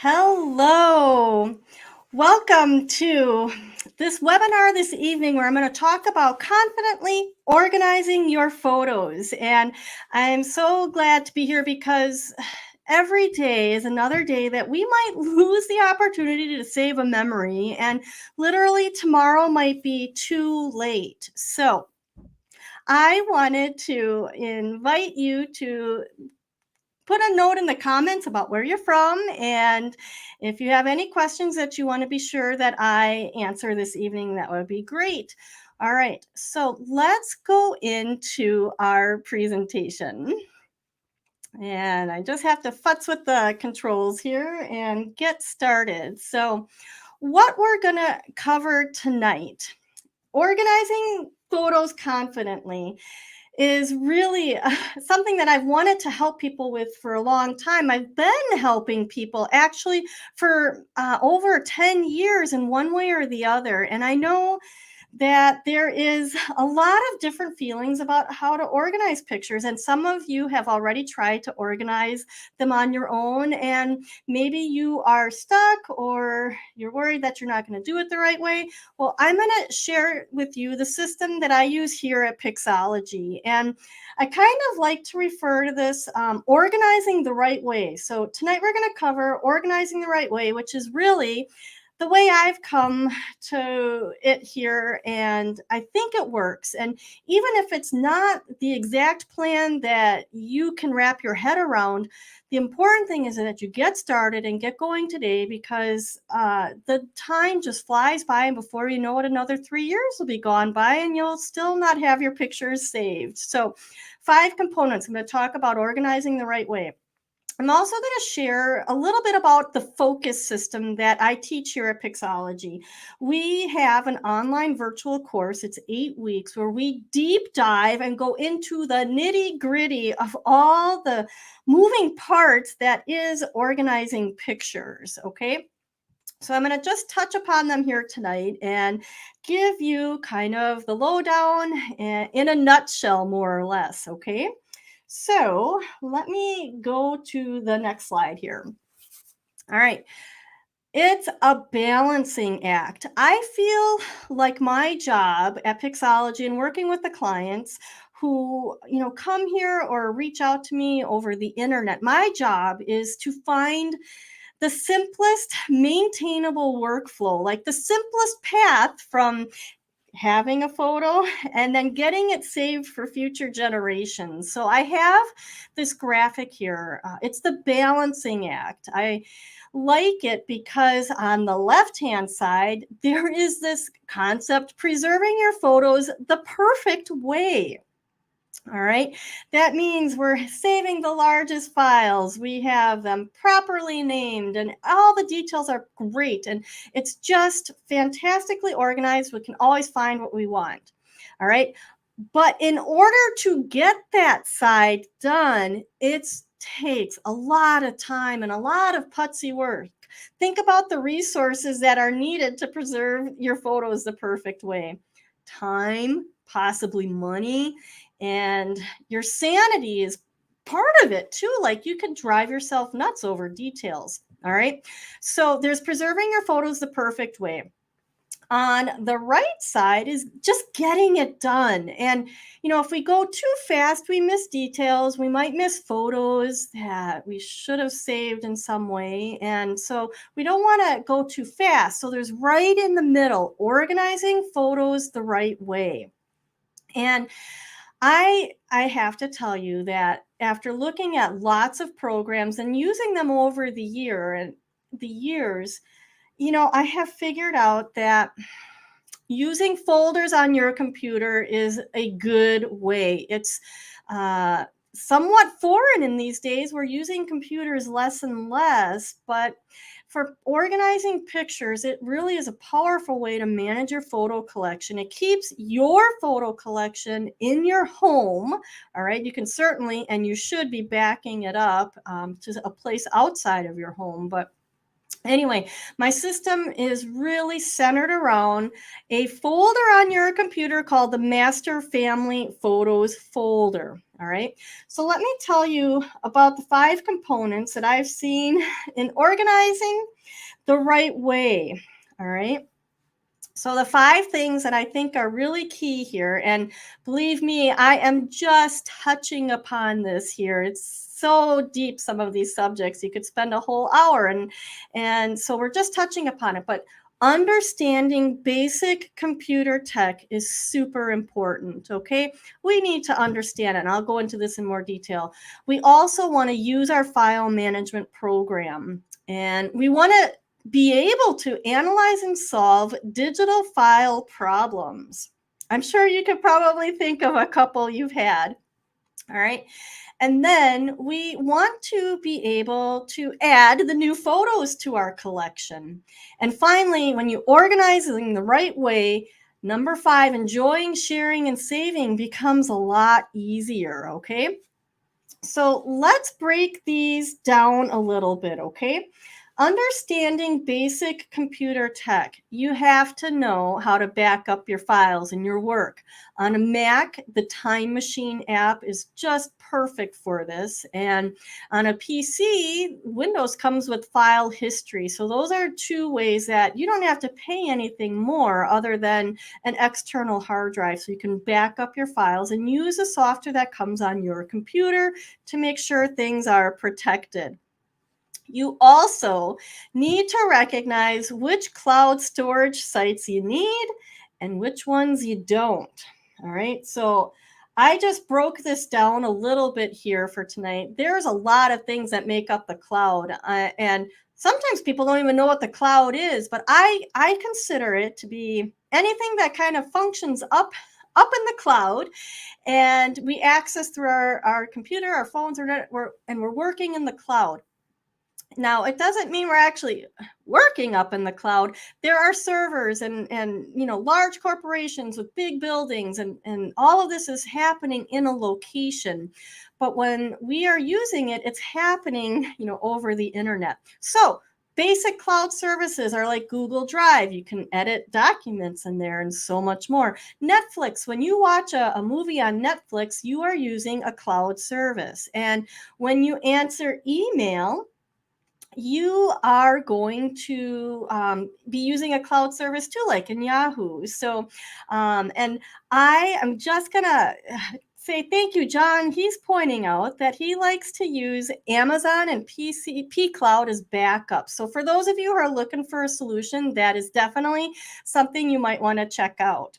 Hello. Welcome to this webinar this evening where I'm going to talk about confidently organizing your photos. And I'm so glad to be here because every day is another day that we might lose the opportunity to save a memory, and literally tomorrow might be too late. So I wanted to invite you to put a note in the comments about where you're from, and if you have any questions that you want to be sure that I answer this evening, that would be great. All right, so let's go into our presentation. And I just have to futz with the controls here and get started. So what we're going to cover tonight, organizing photos confidently, is really something that I've wanted to help people with for a long time. I've been helping people actually for over 10 years in one way or the other. And I know that there is a lot of different feelings about how to organize pictures. And some of you have already tried to organize them on your own. And maybe you are stuck or you're worried that you're not going to do it the right way. Well, I'm going to share with you the system that I use here at Pixologie. And I kind of like to refer to this organizing the right way. So tonight we're going to cover organizing the right way, which is really the way I've come to it here, and I think it works. And even if it's not the exact plan that you can wrap your head around, the important thing is that you get started and get going today, because the time just flies by, and before you know it, another 3 years will be gone by and you'll still not have your pictures saved. So 5 components. I'm going to talk about organizing the right way. I'm also going to share a little bit about the focus system that I teach here at Pixologie. We have an online virtual course. It's 8 weeks where we deep dive and go into the nitty gritty of all the moving parts that is organizing pictures. Okay. So I'm going to just touch upon them here tonight and give you kind of the lowdown in a nutshell, more or less. Okay. So let me go to the next slide here. All right. It's a balancing act. I feel like my job at Pixologie and working with the clients who, come here or reach out to me over the internet, my job is to find the simplest maintainable workflow, like the simplest path from having a photo and then getting it saved for future generations. So I have this graphic here. It's the balancing act. I like it because on the left-hand side, there is this concept, preserving your photos the perfect way. All right, that means we're saving the largest files. We have them properly named and all the details are great. And it's just fantastically organized. We can always find what we want. All right. But in order to get that side done, it takes a lot of time and a lot of putsy work. Think about the resources that are needed to preserve your photos the perfect way. Time, possibly money, and your sanity is part of it too. Like, you can drive yourself nuts over details. All right. So there's preserving your photos the perfect way. On the right side is just getting it done. And, if we go too fast, we miss details. We might miss photos that we should have saved in some way. And so we don't want to go too fast. So there's right in the middle, organizing photos the right way. And I have to tell you that after looking at lots of programs and using them over the years, I have figured out that using folders on your computer is a good way. It's somewhat foreign in these days. We're using computers less and less, but for organizing pictures, it really is a powerful way to manage your photo collection. It keeps your photo collection in your home. All right. You can certainly, and you should be backing it up to a place outside of your home, but Anyway, my system is really centered around a folder on your computer called the Master Family Photos folder. All right. So let me tell you about the 5 components that I've seen in organizing the right way. All right. So the 5 things that I think are really key here, and believe me, I am just touching upon this here. It's so deep, some of these subjects. You could spend a whole hour, and so we're just touching upon it. But understanding basic computer tech is super important, okay? We need to understand it, and I'll go into this in more detail. We also want to use our file management program, and we want to be able to analyze and solve digital file problems. I'm sure you could probably think of a couple you've had. All right. And then we want to be able to add the new photos to our collection. And finally, when you organize in the right way, number 5, enjoying, sharing, and saving becomes a lot easier. Okay. So let's break these down a little bit, okay? Understanding basic computer tech, you have to know how to back up your files in your work. On a Mac, the Time Machine app is just perfect for this. And on a PC, Windows comes with file history. So those are 2 ways that you don't have to pay anything more other than an external hard drive. So you can back up your files and use the software that comes on your computer to make sure things are protected. You also need to recognize which cloud storage sites you need and which ones you don't. All right, so I just broke this down a little bit here for tonight. There's a lot of things that make up the cloud, and sometimes people don't even know what the cloud is, but I consider it to be anything that kind of functions up in the cloud and we access through our computer, our phones, and we're working in the cloud. Now, it doesn't mean we're actually working up in the cloud. There are servers and large corporations with big buildings, and all of this is happening in a location. But when we are using it, it's happening, over the internet. So basic cloud services are like Google Drive. You can edit documents in there and so much more. Netflix, when you watch a movie on Netflix, you are using a cloud service. And when you answer email, you are going to be using a cloud service too, like in Yahoo. So, and I am just going to say thank you, John. He's pointing out that he likes to use Amazon and P Cloud as backup. So for those of you who are looking for a solution, that is definitely something you might want to check out.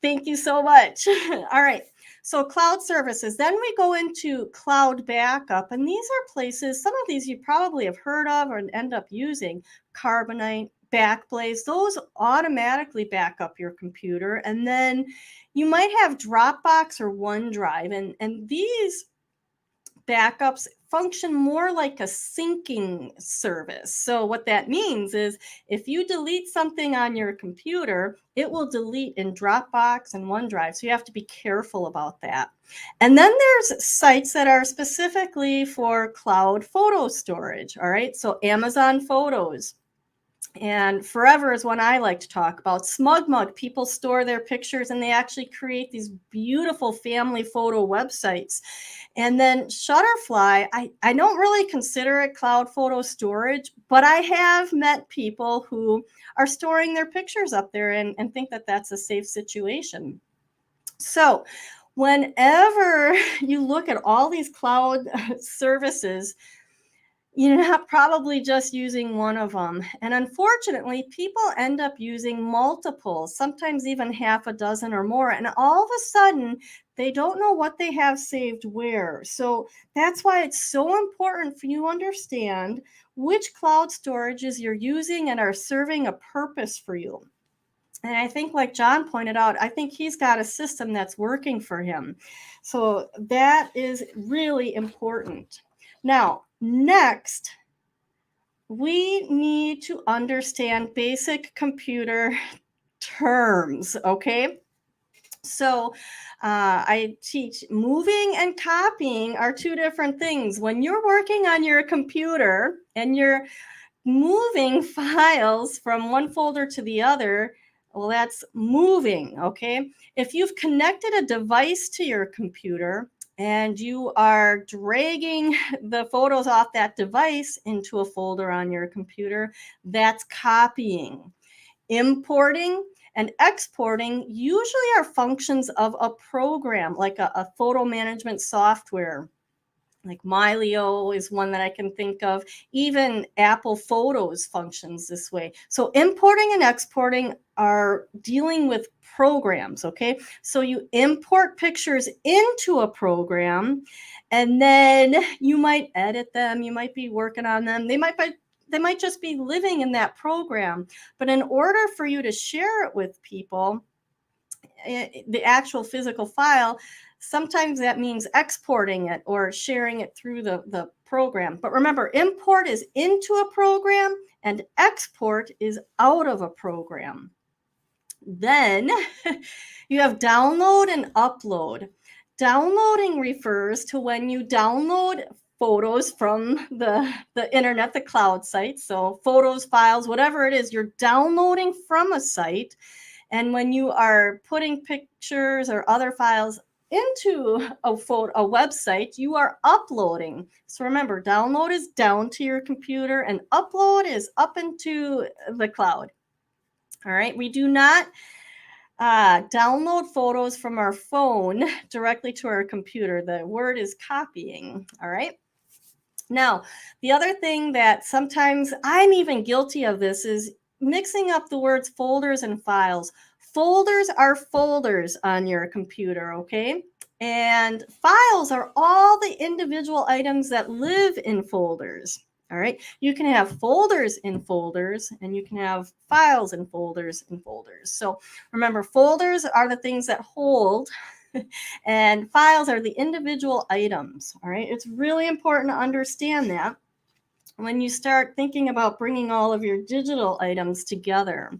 Thank you so much. All right. So cloud services, then we go into cloud backup. And these are places, some of these you probably have heard of or end up using. Carbonite, Backblaze, those automatically back up your computer. And then you might have Dropbox or OneDrive. And these backups function more like a syncing service. So what that means is if you delete something on your computer, it will delete in Dropbox and OneDrive. So you have to be careful about that. And then there's sites that are specifically for cloud photo storage. All right. So Amazon Photos. And Forever is one I like to talk about. SmugMug, people store their pictures and they actually create these beautiful family photo websites. And then Shutterfly, I don't really consider it cloud photo storage, but I have met people who are storing their pictures up there and think that that's a safe situation. So whenever you look at all these cloud services, you're not probably just using one of them. And unfortunately, people end up using multiples, sometimes even half a dozen or more. And all of a sudden, they don't know what they have saved where. So that's why it's so important for you to understand which cloud storages you're using and are serving a purpose for you. And I think, like John pointed out, I think he's got a system that's working for him. So that is really important. Now, next, we need to understand basic computer terms, okay? So I teach moving and copying are 2 different things. When you're working on your computer and you're moving files from one folder to the other, well, that's moving, okay? If you've connected a device to your computer and you are dragging the photos off that device into a folder on your computer, that's copying. Importing and exporting usually are functions of a program, like a photo management software. Like Mylio is one that I can think of. Even Apple Photos functions this way. So importing and exporting are dealing with programs, okay? So you import pictures into a program, and then you might edit them, you might be working on them. They might just be living in that program. But in order for you to share it with people, the actual physical file, sometimes that means exporting it or sharing it through the program. But remember, import is into a program and export is out of a program. Then you have download and upload. Downloading refers to when you download photos from the internet, the cloud site. So photos, files, whatever it is, you're downloading from a site. And when you are putting pictures or other files into a website, you are uploading. So remember, download is down to your computer and upload is up into the cloud. All right, we do not download photos from our phone directly to our computer. The word is copying. All right. Now, the other thing that sometimes I'm even guilty of this is mixing up the words folders and files. Folders are folders on your computer, okay? And files are all the individual items that live in folders. All right. You can have folders in folders, and you can have files in folders in folders. So remember, folders are the things that hold, and files are the individual items. All right. It's really important to understand that when you start thinking about bringing all of your digital items together.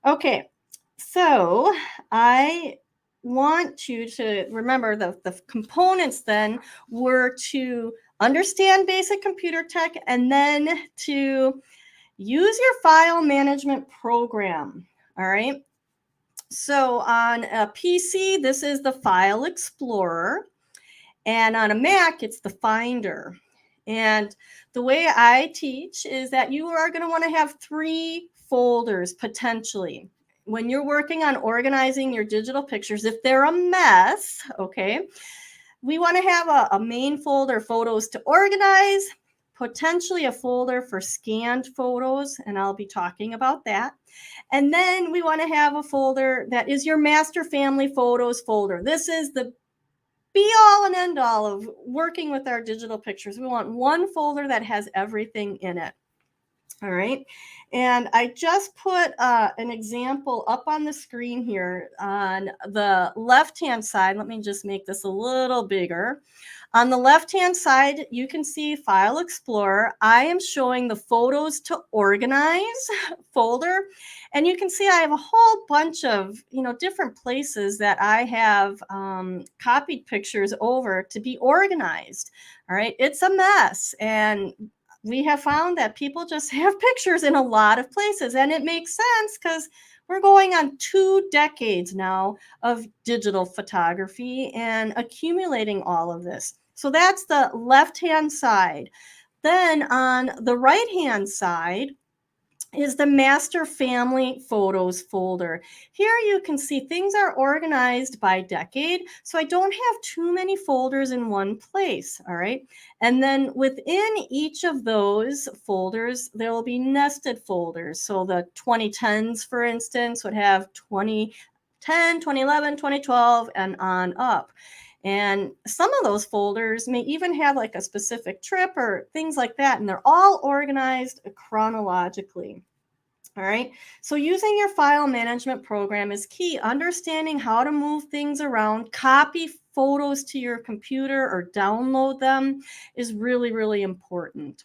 Okay. So I want you to remember the components then were to understand basic computer tech and then to use your file management program. All right. So on a PC, this is the File Explorer. And on a Mac, it's the Finder. And the way I teach is that you are going to want to have 3 folders potentially. When you're working on organizing your digital pictures, if they're a mess, okay, we want to have a main folder, photos to organize, potentially a folder for scanned photos, and I'll be talking about that. And then we want to have a folder that is your master family photos folder. This is the be all and end all of working with our digital pictures. We want one folder that has everything in it. All right. And I just put an example up on the screen here on the left-hand side. Let me just make this a little bigger. On the left-hand side, you can see File Explorer. I am showing the Photos to Organize folder. And you can see I have a whole bunch of, different places that I have copied pictures over to be organized. All right. It's a mess. And we have found that people just have pictures in a lot of places, and it makes sense because we're going on 2 decades now of digital photography and accumulating all of this. So that's the left-hand side. Then on the right-hand side is the master family photos folder. Here you can see things are organized by decade, so I don't have too many folders in one place, all right? And then within each of those folders, there will be nested folders. So the 2010s, for instance, would have 2010, 2011, 2012, and on up. And some of those folders may even have like a specific trip or things like that. And they're all organized chronologically. All right. So using your file management program is key. Understanding how to move things around, copy photos to your computer or download them is really, really important.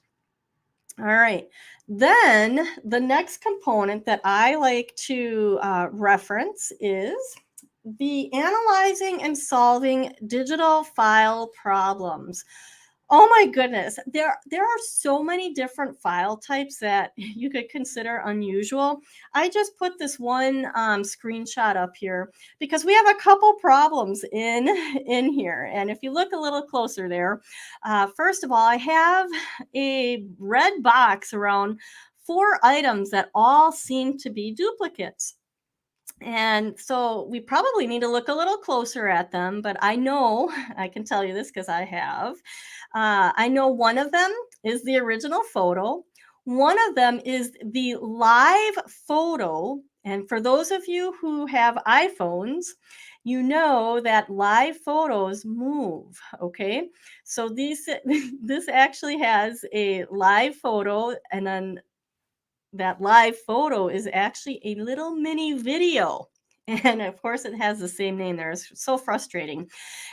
All right. Then the next component that I like to reference is the analyzing and solving digital file problems. Oh my goodness. There are so many different file types that you could consider unusual. I just put this one screenshot up here because we have a couple problems in in here. And if you look a little closer there, first of all, I have a red box around 4 items that all seem to be duplicates. And so we probably need to look a little closer at them, but I know I can tell you this because I have. I know one of them is the original photo, one of them is the live photo. And for those of you who have iPhones, you know that live photos move. Okay. So these, this actually has a live photo, and then that live photo is actually a little mini video. And of course, it has the same name there. It's so frustrating.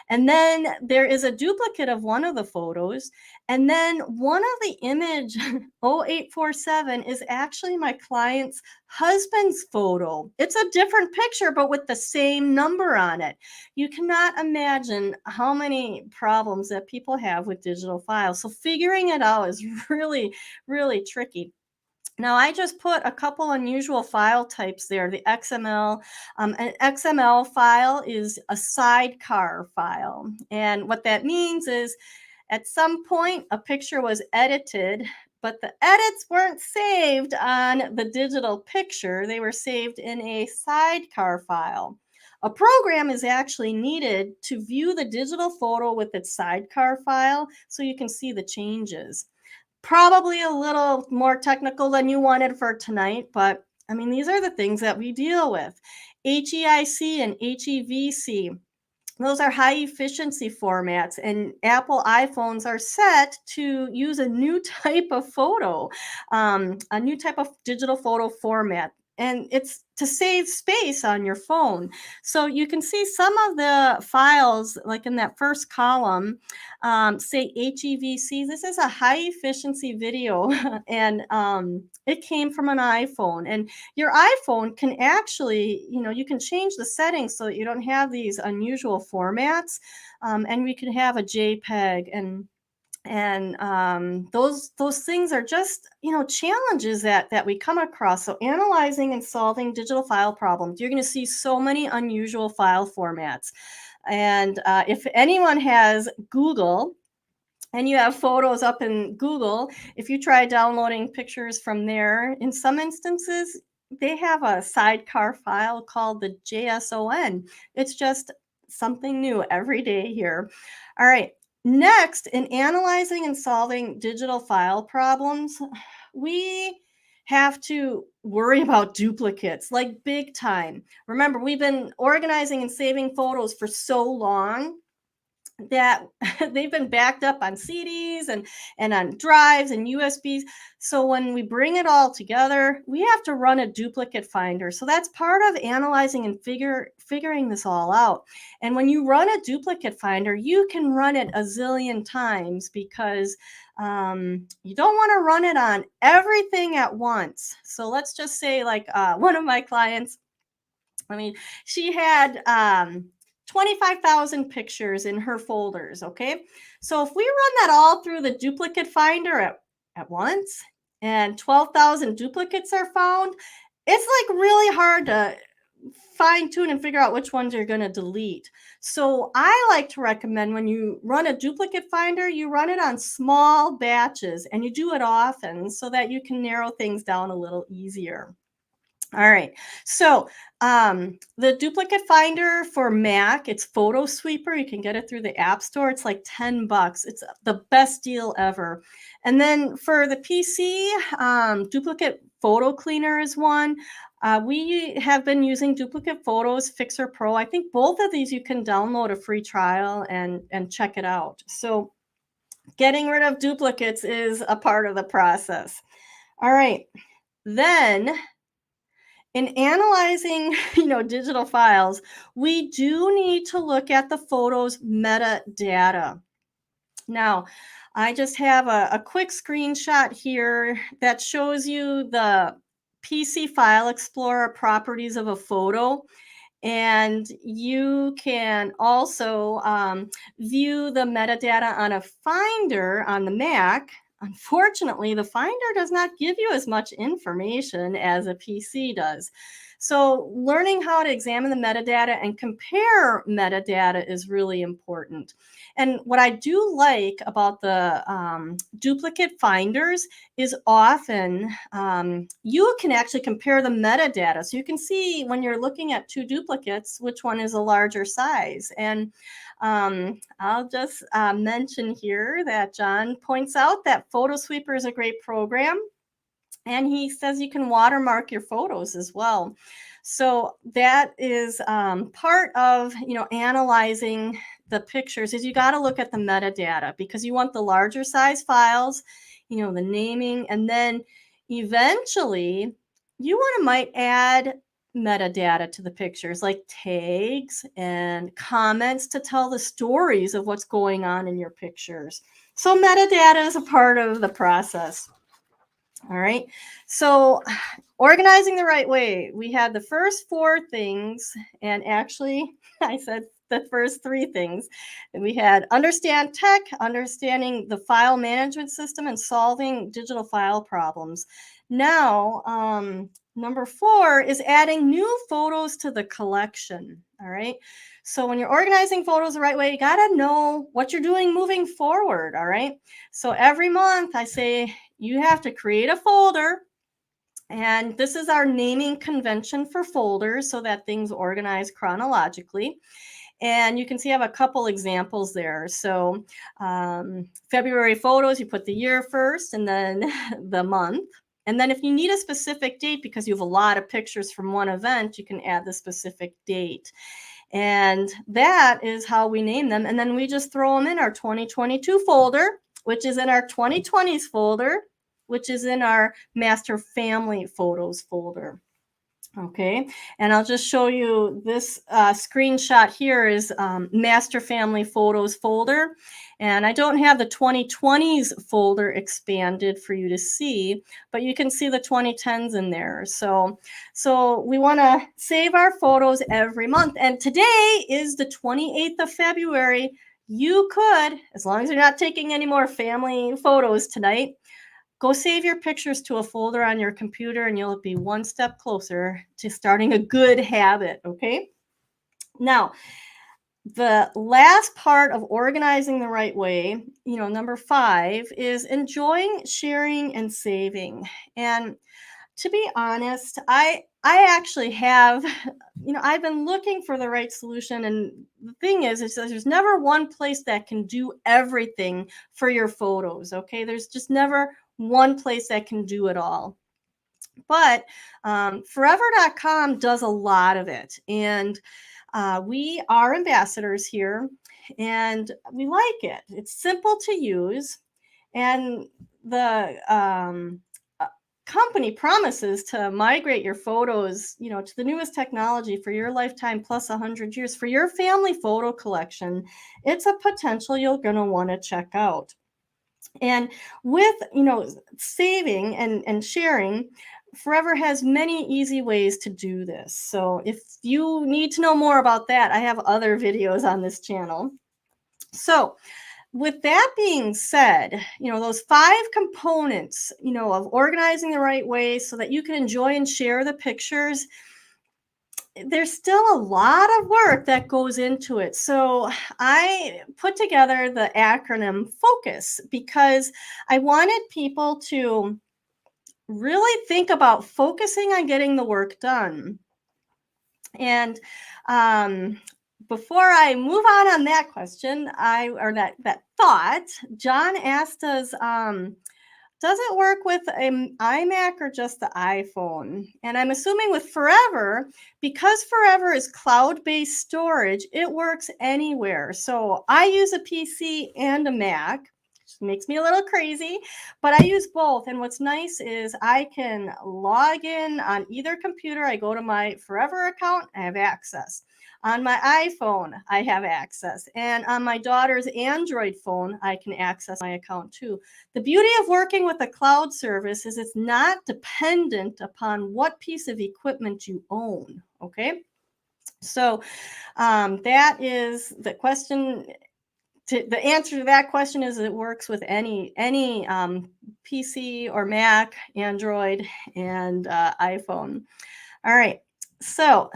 And then there is a duplicate of one of the photos. And then one of the image 0847 is actually my client's husband's photo. It's a different picture, but with the same number on it. You cannot imagine how many problems that people have with digital files. So figuring it out is really, really tricky. Now, I just put a couple unusual file types there. The XML, an XML file is a sidecar file. And what that means is at some point, a picture was edited, but the edits weren't saved on the digital picture. They were saved in a sidecar file. A program is actually needed to view the digital photo with its sidecar file so you can see the changes. Probably a little more technical than you wanted for tonight, but I mean, these are the things that we deal with. HEIC and HEVC, those are high efficiency formats, and Apple iPhones are set to use a new type of photo, a new type of digital photo format. And it's to save space on your phone. So you can see some of the files, like in that first column, say HEVC. This is a high efficiency video, and it came from an iPhone. And your iPhone can actually, you can change the settings so that you don't have these unusual formats, and we can have a JPEG, and those things are just challenges that we come across. So analyzing and solving digital file problems, you're going to see so many unusual file formats. And if anyone has Google and you have photos up in Google, if you try downloading pictures from there, in some instances, they have a sidecar file called the JSON. It's just something new every day here. All right. Next, in analyzing and solving digital file problems, we have to worry about duplicates, like big time. Remember, we've been organizing and saving photos for so long that they've been backed up on CDs and on drives and USBs. So when we bring it all together, we have to run a duplicate finder. So that's part of analyzing and figuring this all out. And when you run a duplicate finder, you can run it a zillion times because you don't want to run it on everything at once. So let's just say, like one of my clients, she had 25,000 pictures in her folders. Okay. So if we run that all through the duplicate finder at once and 12,000 duplicates are found, it's like really hard to fine tune and figure out which ones you're going to delete. So I like to recommend when you run a duplicate finder, you run it on small batches and you do it often so that you can narrow things down a little easier. All right. So the duplicate finder for Mac, it's Photo Sweeper. You can get it through the App Store. It's like $10. It's the best deal ever. And then for the PC, Duplicate Photo Cleaner is one. We have been using Duplicate Photos Fixer Pro. I think both of these you can download a free trial and check it out. So getting rid of duplicates is a part of the process. All right. Then in analyzing, digital files, we do need to look at the photo's metadata. Now, I just have a quick screenshot here that shows you the PC File Explorer properties of a photo. And you can also view the metadata on a Finder on the Mac. Unfortunately, the Finder does not give you as much information as a PC does. So learning how to examine the metadata and compare metadata is really important. And what I do like about the duplicate finders is often you can actually compare the metadata. So you can see when you're looking at two duplicates, which one is a larger size. And I'll just mention here that John points out that PhotoSweeper is a great program. And he says you can watermark your photos as well. So that is part of, analyzing the pictures is you got to look at the metadata because you want the larger size files, the naming, and then eventually you might add metadata to the pictures like tags and comments to tell the stories of what's going on in your pictures. So metadata is a part of the process. All right. So organizing the right way, we had the first four things, and actually I said the first three things. And we had understand tech, understanding the file management system, and solving digital file problems. Now, number 4 is adding new photos to the collection. All right. So when you're organizing photos the right way, you got to know what you're doing moving forward. All right. So every month I say, you have to create a folder, and this is our naming convention for folders so that things organize chronologically. And you can see I have a couple examples there. So February photos, you put the year first and then the month. And then if you need a specific date because you have a lot of pictures from one event, you can add the specific date. And that is how we name them. And then we just throw them in our 2022 folder, which is in our 2020s folder, which is in our master family photos folder. Okay, and I'll just show you this screenshot here is master family photos folder. And I don't have the 2020s folder expanded for you to see, but you can see the 2010s in there. So we want to save our photos every month. And today is the 28th of February. You could, as long as you're not taking any more family photos tonight, go save your pictures to a folder on your computer and you'll be one step closer to starting a good habit, okay? Now, the last part of organizing the right way, number 5, is enjoying sharing and saving. And to be honest, I actually have, I've been looking for the right solution. And the thing is there's never one place that can do everything for your photos, okay? There's just never one place that can do it all. But forever.com does a lot of it. And we are ambassadors here and we like it. It's simple to use. And the company promises to migrate your photos, to the newest technology for your lifetime plus 100 years for your family photo collection. It's a potential you're going to want to check out. And with, saving and sharing, Forever has many easy ways to do this. So if you need to know more about that, I have other videos on this channel. So with that being said, those 5 components, of organizing the right way so that you can enjoy and share the pictures, there's still a lot of work that goes into it. So I put together the acronym FOCUS because I wanted people to really think about focusing on getting the work done. And before I move on that question, that thought, John asked us, does it work with an iMac or just the iPhone? And I'm assuming with Forever, because Forever is cloud-based storage, it works anywhere. So I use a PC and a Mac, which makes me a little crazy, but I use both. And what's nice is I can log in on either computer. I go to my Forever account, I have access. On my iPhone, I have access. And on my daughter's Android phone, I can access my account too. The beauty of working with a cloud service is it's not dependent upon what piece of equipment you own, okay? So that is the question. The answer to that question is it works with any PC or Mac, Android, and iPhone. All right. So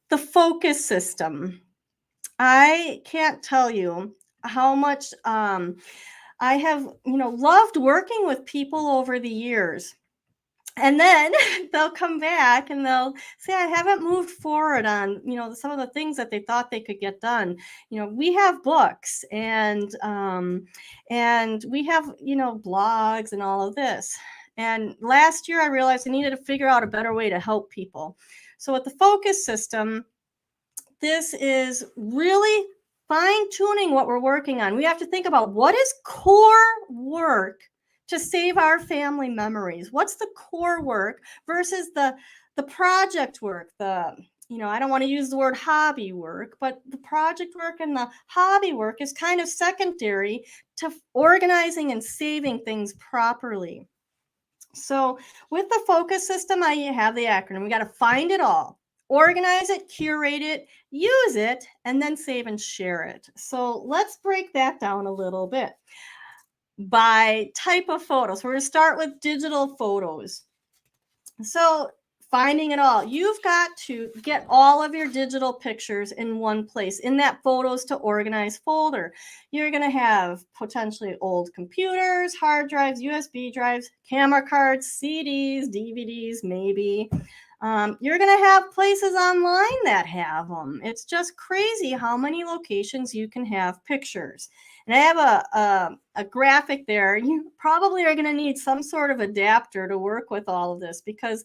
the focus system. I can't tell you how much I have, loved working with people over the years. And then they'll come back and they'll say, I haven't moved forward on, some of the things that they thought they could get done. We have books and we have, blogs and all of this. And last year I realized I needed to figure out a better way to help people. So with the focus system, this is really fine tuning what we're working on. We have to think about what is core work to save our family memories. What's the core work versus the project work, I don't want to use the word hobby work, but the project work and the hobby work is kind of secondary to organizing and saving things properly. So with the focus system, I have the acronym. We got to find it all, organize it, curate it, use it, and then save and share it. So let's break that down a little bit by type of photos. We're going to start with digital photos. So finding it all, you've got to get all of your digital pictures in one place in that photos to organize folder. You're going to have potentially old computers, hard drives, USB drives, camera cards, CDs, DVDs, maybe. You're going to have places online that have them. It's just crazy how many locations you can have pictures. And I have a graphic there. You probably are going to need some sort of adapter to work with all of this, because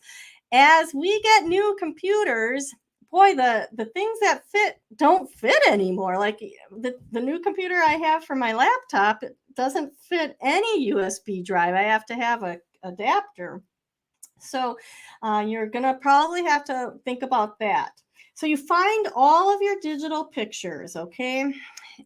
as we get new computers, boy, the things that fit don't fit anymore. Like the new computer I have for my laptop, it doesn't fit any USB drive. I have to have a adapter. So you're going to probably have to think about that. So you find all of your digital pictures, okay?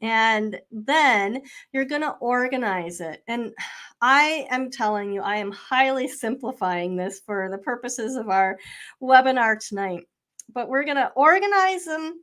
And then you're going to organize it. And I am telling you, I am highly simplifying this for the purposes of our webinar tonight. But we're going to organize them.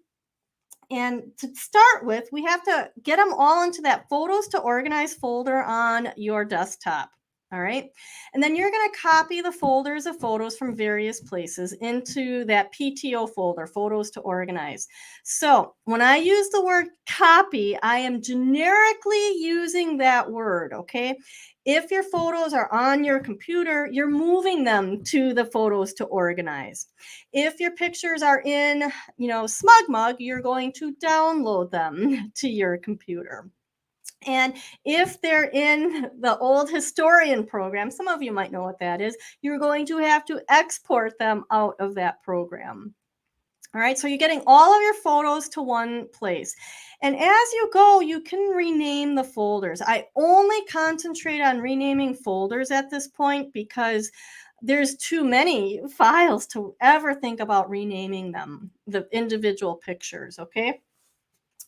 And to start with, we have to get them all into that photos to organize folder on your desktop. All right. And then you're going to copy the folders of photos from various places into that PTO folder, photos to organize. So when I use the word copy, I am generically using that word. Okay. If your photos are on your computer, you're moving them to the photos to organize. If your pictures are in, SmugMug, you're going to download them to your computer. And if they're in the old historian program, some of you might know what that is, you're going to have to export them out of that program. All right, so you're getting all of your photos to one place. And as you go, you can rename the folders. I only concentrate on renaming folders at this point because there's too many files to ever think about renaming them, the individual pictures, okay?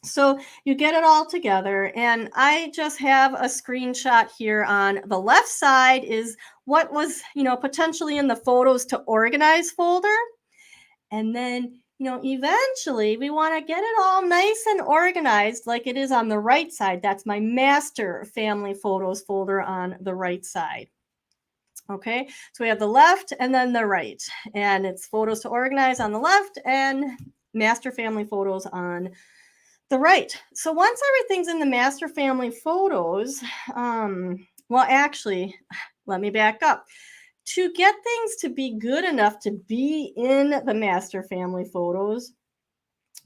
So you get it all together, and I just have a screenshot here. On the left side is what was, potentially in the photos to organize folder. And then, eventually we want to get it all nice and organized like it is on the right side. That's my master family photos folder on the right side. Okay, so we have the left and then the right, and it's photos to organize on the left and master family photos on the right. So once everything's in the master family photos, well, actually, let me back up. To get things to be good enough to be in the master family photos,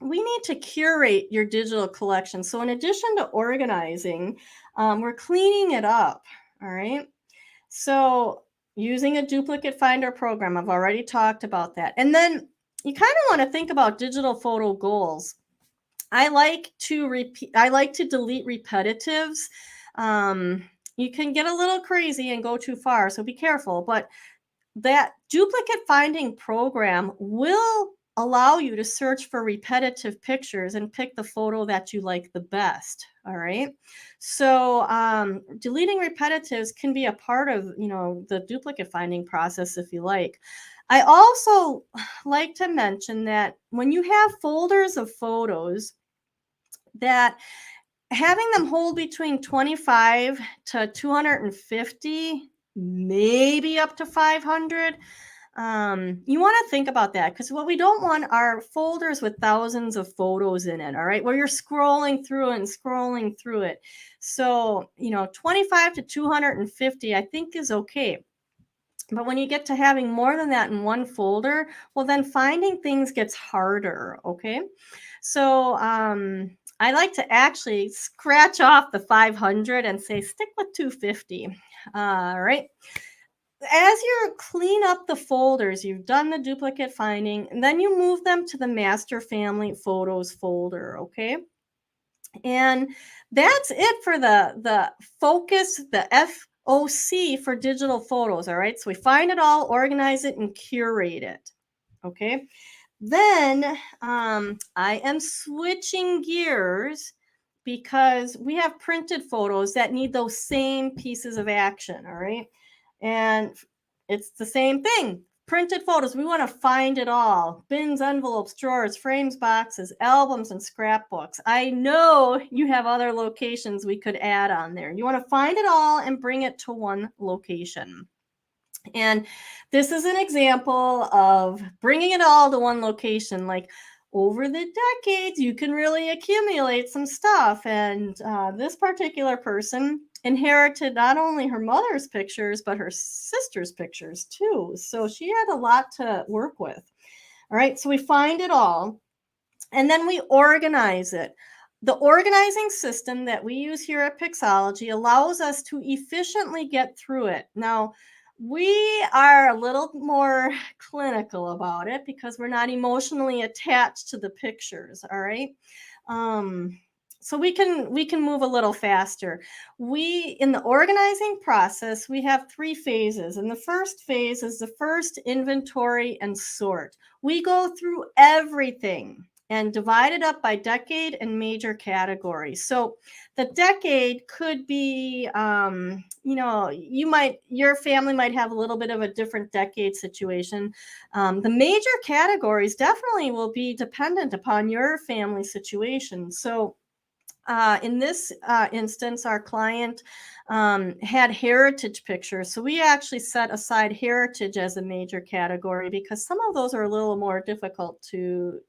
we need to curate your digital collection. So in addition to organizing, we're cleaning it up, all right? So using a duplicate finder program, I've already talked about that. And then you kind of want to think about digital photo goals. I like to delete repetitives. You can get a little crazy and go too far, so be careful. But that duplicate finding program will allow you to search for repetitive pictures and pick the photo that you like the best. All right. So deleting repetitives can be a part of, the duplicate finding process if you like. I also like to mention that when you have folders of photos, that having them hold between 25 to 250, maybe up to 500. You want to think about that, because what we don't want are folders with thousands of photos in it, all right, where you're scrolling through it and scrolling through it. So, 25 to 250, I think, is okay. But when you get to having more than that in one folder, well, then finding things gets harder, okay? So I like to actually scratch off the 500 and say stick with 250. All right. As you clean up the folders, you've done the duplicate finding, and then you move them to the master family photos folder, okay? And that's it for the focus, the FOC for digital photos, all right? So we find it all, organize it, and curate it, okay? Then I am switching gears because we have printed photos that need those same pieces of action, all right? And it's the same thing. Printed photos, we want to find it all. Bins, envelopes, drawers, frames, boxes, albums, and scrapbooks. I know you have other locations we could add on there. You want to find it all and bring it to one location. And this is an example of bringing it all to one location. Like, over the decades, you can really accumulate some stuff. And this particular person inherited not only her mother's pictures, but her sister's pictures too. So she had a lot to work with. All right, so we find it all, and then we organize it. The organizing system that we use here at Pixologie allows us to efficiently get through it. Now, we are a little more clinical about it because we're not emotionally attached to the pictures, all right? So we can move a little faster. In the organizing process, we have 3 phases, and the first phase is the first inventory and sort. We go through everything and divide it up by decade and major categories. So the decade could be, your family might have a little bit of a different decade situation. The major categories definitely will be dependent upon your family situation. So in this instance, our client had heritage pictures. So we actually set aside heritage as a major category because some of those are a little more difficult to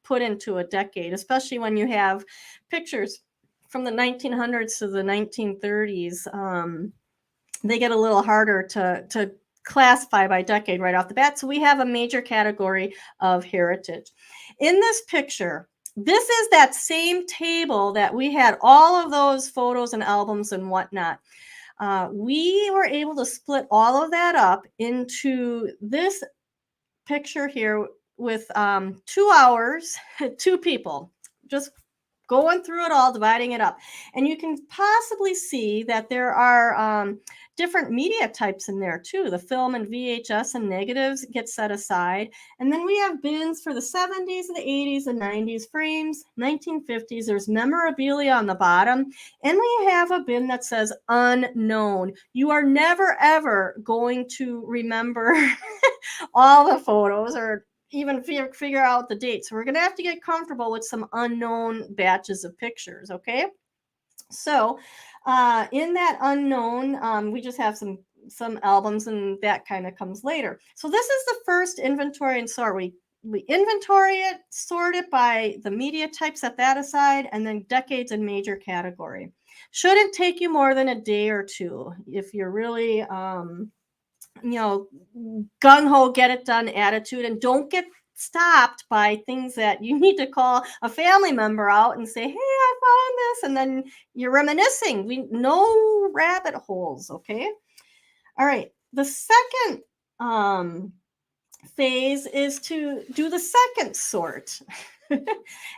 put into a decade, especially when you have pictures from the 1900s to the 1930s. They get a little harder to classify by decade right off the bat. So we have a major category of heritage. In this picture, this is that same table that we had all of those photos and albums and whatnot. We were able to split all of that up into this picture here with 2 hours, 2 people, just going through it all, dividing it up. And you can possibly see that there are different media types in there too. The film and VHS and negatives get set aside. And then we have bins for the 70s, the 80s, the 90s, frames, 1950s. There's memorabilia on the bottom. And we have a bin that says unknown. You are never, ever going to remember all the photos or even figure out the dates. So we're going to have to get comfortable with some unknown batches of pictures, okay? So in that unknown, we just have some albums, and that kind of comes later. So this is the first inventory and sort. We inventory it, sort it by the media type, set that aside, and then decades and major category. Shouldn't take you more than a day or two if you're really gung-ho, get it done attitude, and don't get stopped by things that you need to call a family member out and say, hey, I found this, and then you're reminiscing. No rabbit holes, okay? All right, the second phase is to do the second sort.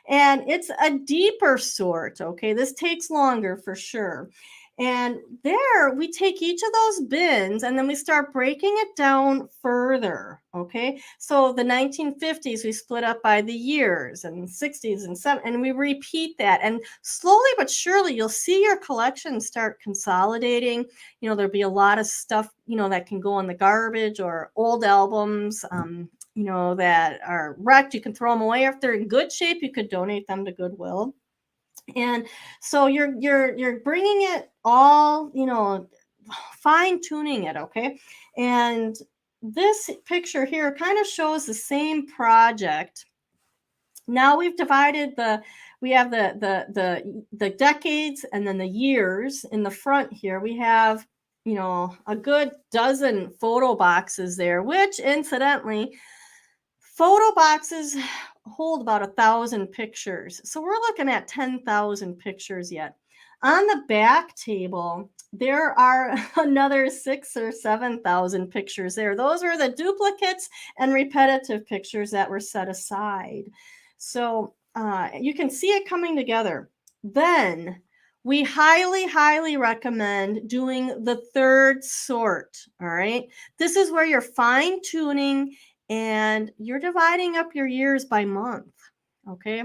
And it's a deeper sort, okay? This takes longer for sure. And there we take each of those bins and then we start breaking it down further. Okay. So the 1950s, we split up by the years, and 60s and 70s, and we repeat that. And slowly but surely, you'll see your collection start consolidating. There'll be a lot of stuff, that can go in the garbage, or old albums, that are wrecked. You can throw them away. If they're in good shape, you could donate them to Goodwill. And so you're bringing it all, fine tuning it. Okay. And this picture here kind of shows the same project. Now we've divided we have the decades and then the years. In the front here we have, a good dozen photo boxes there, which incidentally, photo boxes hold about 1,000 pictures. So we're looking at 10,000 pictures yet. On the back table, there are another 6,000 or 7,000 pictures there. Those are the duplicates and repetitive pictures that were set aside. So you can see it coming together. Then we highly, highly recommend doing the third sort. All right. This is where you're fine tuning and you're dividing up your years by month. Okay.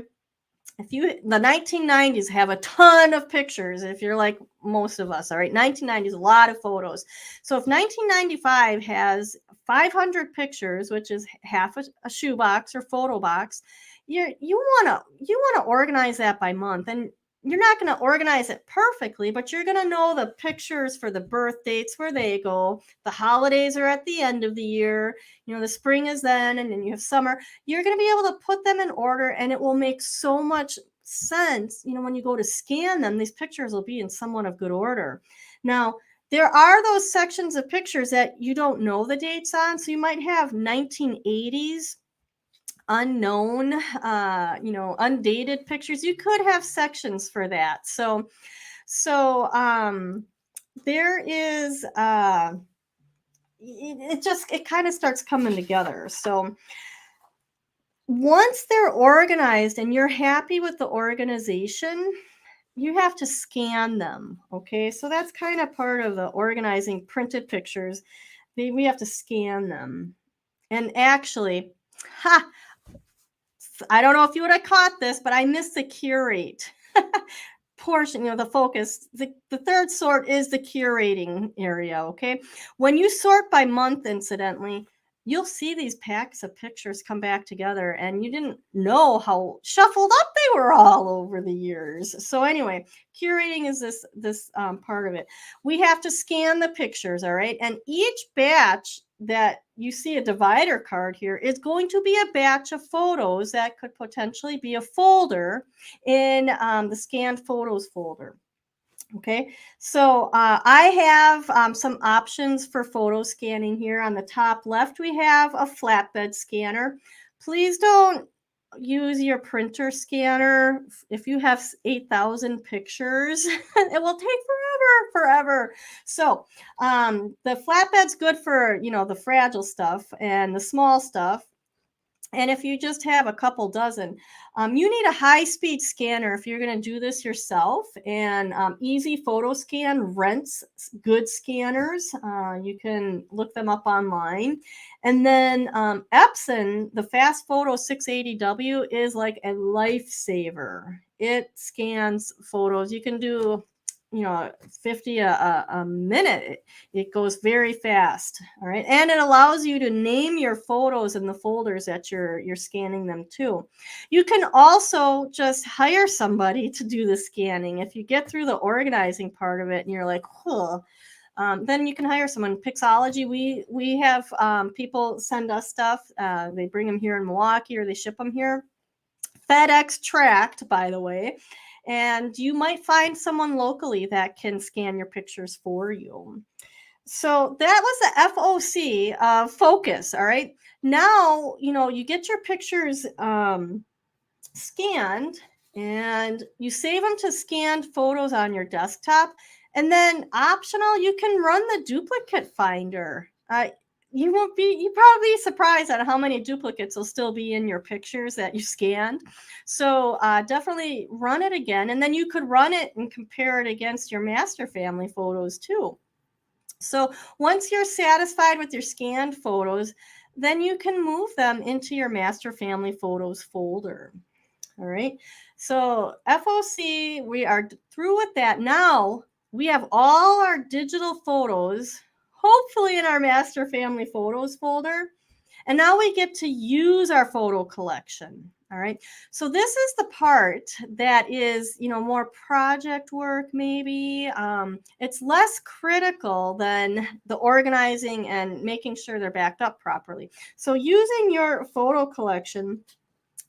The 1990s have a ton of pictures, if you're like most of us. All right. 1990s, a lot of photos. So if 1995 has 500 pictures, which is half a shoebox or photo box, you want to organize that by month. And you're not going to organize it perfectly, but you're going to know the pictures for the birth dates, where they go. The holidays are at the end of the year. The spring is then, and then you have summer. You're going to be able to put them in order, and it will make so much sense. When you go to scan them, these pictures will be in somewhat of good order. Now, there are those sections of pictures that you don't know the dates on. So you might have 1980s unknown, undated pictures. You could have sections for that. So there is, it kind of starts coming together. So once they're organized and you're happy with the organization, you have to scan them. Okay. So that's kind of part of the organizing printed pictures. We have to scan them. And actually, I don't know if you would have caught this, but I missed the curate portion, the focus. The third sort is the curating area. Okay. When you sort by month, incidentally, you'll see these packs of pictures come back together, and you didn't know how shuffled up they were all over the years. So anyway, curating is this part of it. We have to scan the pictures. All right. And each batch that you see, a divider card here, is going to be a batch of photos that could potentially be a folder in the scanned photos folder. Okay, so I have some options for photo scanning here. On the top left, we have a flatbed scanner. Please don't use your printer scanner if you have 8,000 pictures. It will take forever. So the flatbed's good for, the fragile stuff and the small stuff. And if you just have a couple dozen, you need a high-speed scanner if you're going to do this yourself. And Easy Photo Scan rents good scanners. You can look them up online. And then Epson, the Fast Photo 680W, is like a lifesaver. It scans photos. You can do 50 a minute. It goes very fast. All right. And it allows you to name your photos in the folders that you're scanning them to. You can also just hire somebody to do the scanning. If you get through the organizing part of it and you're like, then you can hire someone. Pixologie, we have people send us stuff. They bring them here in Milwaukee, or they ship them here. FedEx tracked, by the way. And you might find someone locally that can scan your pictures for you. So that was the FOC of focus. All right. Now, you get your pictures scanned, and you save them to scanned photos on your desktop. And then optional, you can run the duplicate finder. you probably be surprised at how many duplicates will still be in your pictures that you scanned. So definitely run it again, and then you could run it and compare it against your master family photos too. So once you're satisfied with your scanned photos, then you can move them into your master family photos folder. All right. So FOC, we are through with that. Now we have all our digital photos, hopefully in our master family photos folder. And now we get to use our photo collection. All right. So this is the part that is, more project work, maybe. It's less critical than the organizing and making sure they're backed up properly. So using your photo collection,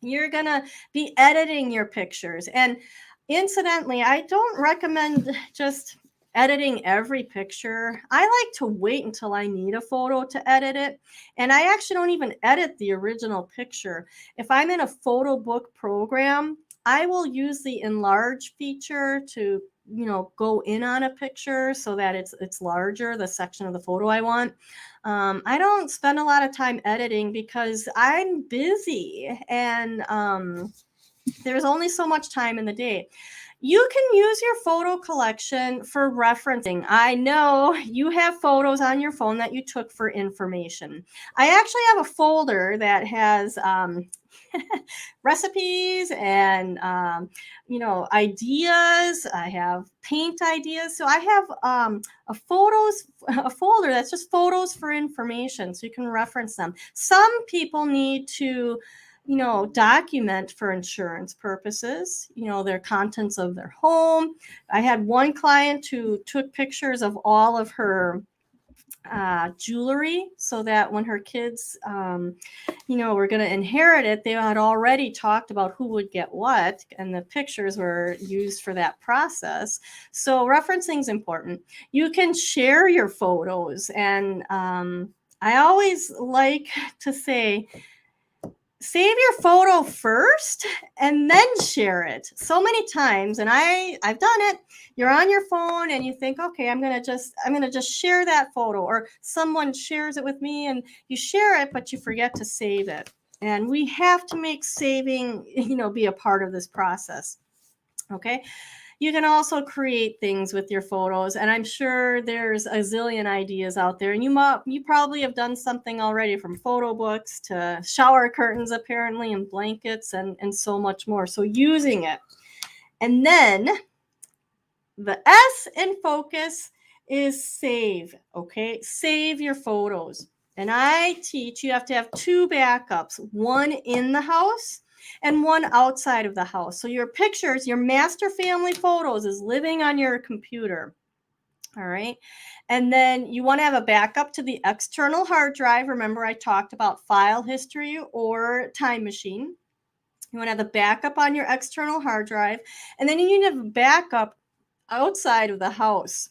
you're going to be editing your pictures. And incidentally, I don't recommend just editing every picture. I like to wait until I need a photo to edit it. And I actually don't even edit the original picture. If I'm in a photo book program, I will use the enlarge feature to go in on a picture so that it's larger, the section of the photo I want. I don't spend a lot of time editing because I'm busy, and there's only so much time in the day. You can use your photo collection for referencing. I know you have photos on your phone that you took for information. I actually have a folder that has recipes and ideas. I have paint ideas. So I have a folder that's just photos for information, so you can reference them. Some people need to document for insurance purposes, their contents of their home. I had one client who took pictures of all of her jewelry so that when her kids, were going to inherit it, they had already talked about who would get what, and the pictures were used for that process. So referencing is important. You can share your photos, and I always like to say, save your photo first and then share it. So many times, and I've done it, you're on your phone and you think, okay, I'm going to just share that photo, or someone shares it with me and you share it, but you forget to save it. And we have to make saving, be a part of this process. Okay. You can also create things with your photos, and I'm sure there's a zillion ideas out there. And you probably have done something already, from photo books to shower curtains, apparently, and blankets, and so much more. So using it. And then the S in focus is save. Okay, save your photos. And I teach you have to have 2 backups, one in the house and one outside of the house. So your pictures, your master family photos, is living on your computer. All right. And then you want to have a backup to the external hard drive. Remember, I talked about file history or time machine. You want to have the backup on your external hard drive. And then you need to have a backup outside of the house.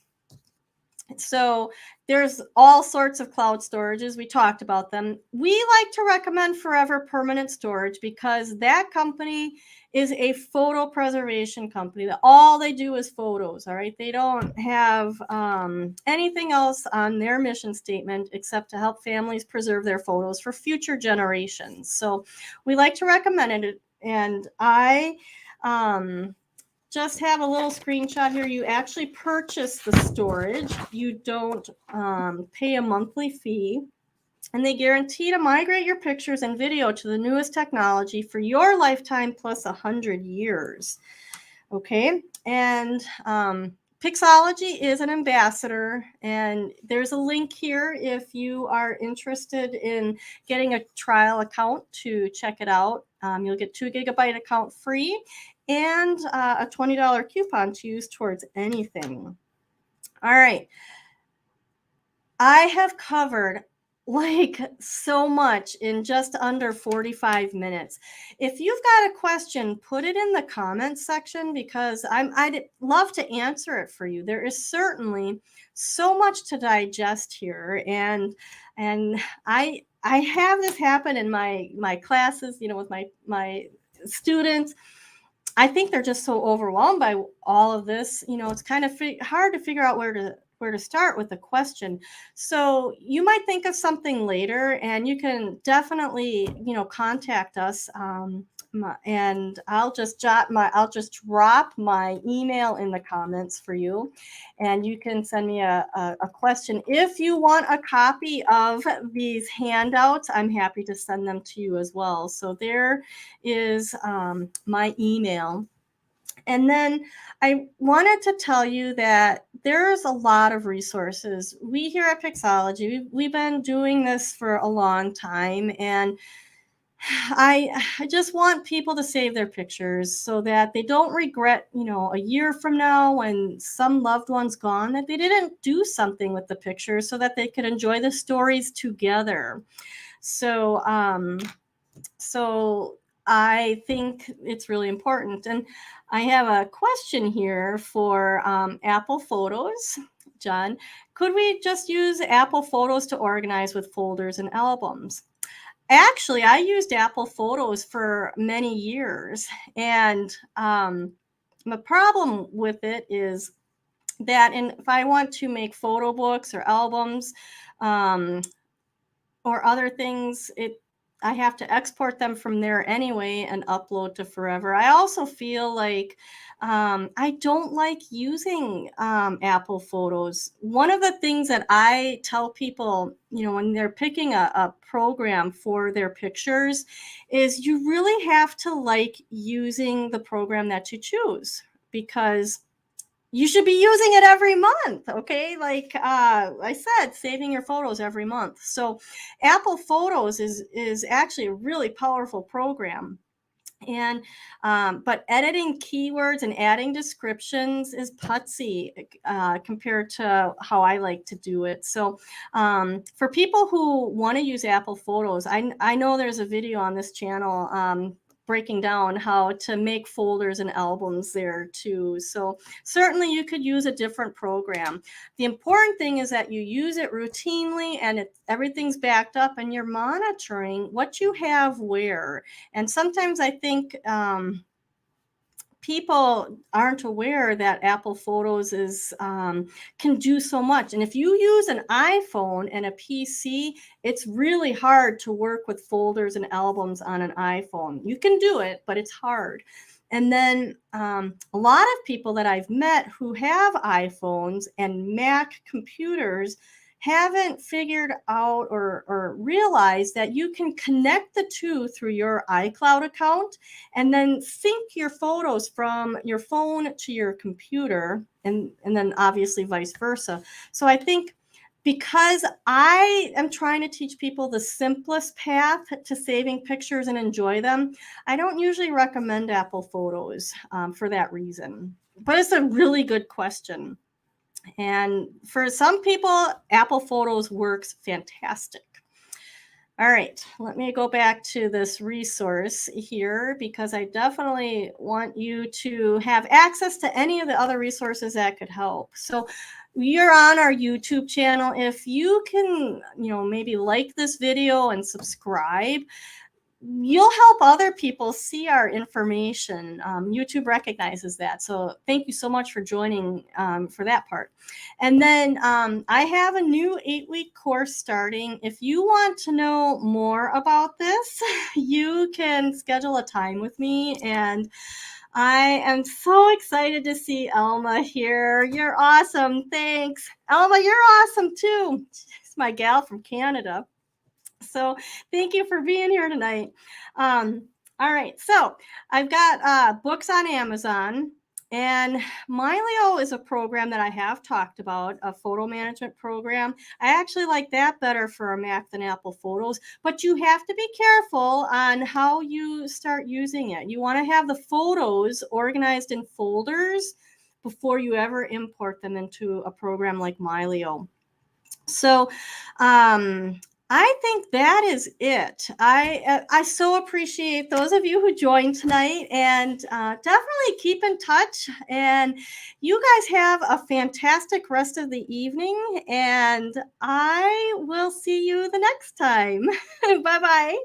So there's all sorts of cloud storages. We talked about them. We like to recommend Forever Permanent Storage because that company is a photo preservation company. All they do is photos. All right. They don't have anything else on their mission statement except to help families preserve their photos for future generations. So we like to recommend it. And I just have a little screenshot here. You actually purchase the storage. You don't pay a monthly fee. And they guarantee to migrate your pictures and video to the newest technology for your lifetime plus 100 years. Okay. And Pixologie is an ambassador, and there's a link here if you are interested in getting a trial account to check it out. You'll get 2 gigabyte account free and a $20 coupon to use towards anything. All right. I have covered so much in just under 45 minutes. If you've got a question, put it in the comments section because I'd love to answer it for you. There is certainly so much to digest here, and I have this happen in my classes, with my students. I think they're just so overwhelmed by all of this. It's kind of hard to figure out where to where to start with a question. So you might think of something later, and you can definitely, contact us. And I'll just drop my email in the comments for you, and you can send me a question. If you want a copy of these handouts, I'm happy to send them to you as well. So there is my email. And then I wanted to tell you that there's a lot of resources. We here at Pixologie, we've been doing this for a long time, and I just want people to save their pictures so that they don't regret, a year from now when some loved one's gone, that they didn't do something with the pictures so that they could enjoy the stories together. So, so I think it's really important. And I have a question here for Apple Photos. John, could we just use Apple Photos to organize with folders and albums? Actually, I used Apple Photos for many years, and the problem with it is that if I want to make photo books or albums, um, or other things, I have to export them from there anyway and upload to Forever. I also feel like I don't like using Apple Photos. One of the things that I tell people, when they're picking a program for their pictures, is you really have to like using the program that you choose, because you should be using it every month. Okay, like I said, saving your photos every month. So Apple Photos is actually a really powerful program. And but editing keywords and adding descriptions is putsy compared to how I like to do it. So for people who want to use Apple Photos, I know there's a video on this channel breaking down how to make folders and albums there too. So certainly you could use a different program. The important thing is that you use it routinely, and everything's backed up, and you're monitoring what you have where. And sometimes I think people aren't aware that Apple Photos can do so much. And if you use an iPhone and a PC, it's really hard to work with folders and albums on an iPhone. You can do it, but it's hard. And then a lot of people that I've met who have iPhones and Mac computers haven't figured out or realized that you can connect the two through your iCloud account and then sync your photos from your phone to your computer, and then obviously vice versa. So I think, because I am trying to teach people the simplest path to saving pictures and enjoy them, I don't usually recommend Apple Photos for that reason. But it's a really good question. And for some people, Apple Photos works fantastic. All right, let me go back to this resource here, because I definitely want you to have access to any of the other resources that could help. So you're on our YouTube channel. If you can, maybe like this video and subscribe, you'll help other people see our information. YouTube recognizes that. So thank you so much for joining for that part. And then I have a new 8-week course starting. If you want to know more about this, you can schedule a time with me. And I am so excited to see Elma here. You're awesome. Thanks. Elma, you're awesome too. She's my gal from Canada. So thank you for being here tonight. All right, so I've got books on Amazon, and Milio is a program that I have talked about, a photo management program. I actually like that better for a Mac than Apple Photos, but you have to be careful on how you start using it. You want to have the photos organized in folders before you ever import them into a program like Milio. So I think that is it. I so appreciate those of you who joined tonight, and definitely keep in touch. And you guys have a fantastic rest of the evening, and I will see you the next time. Bye-bye.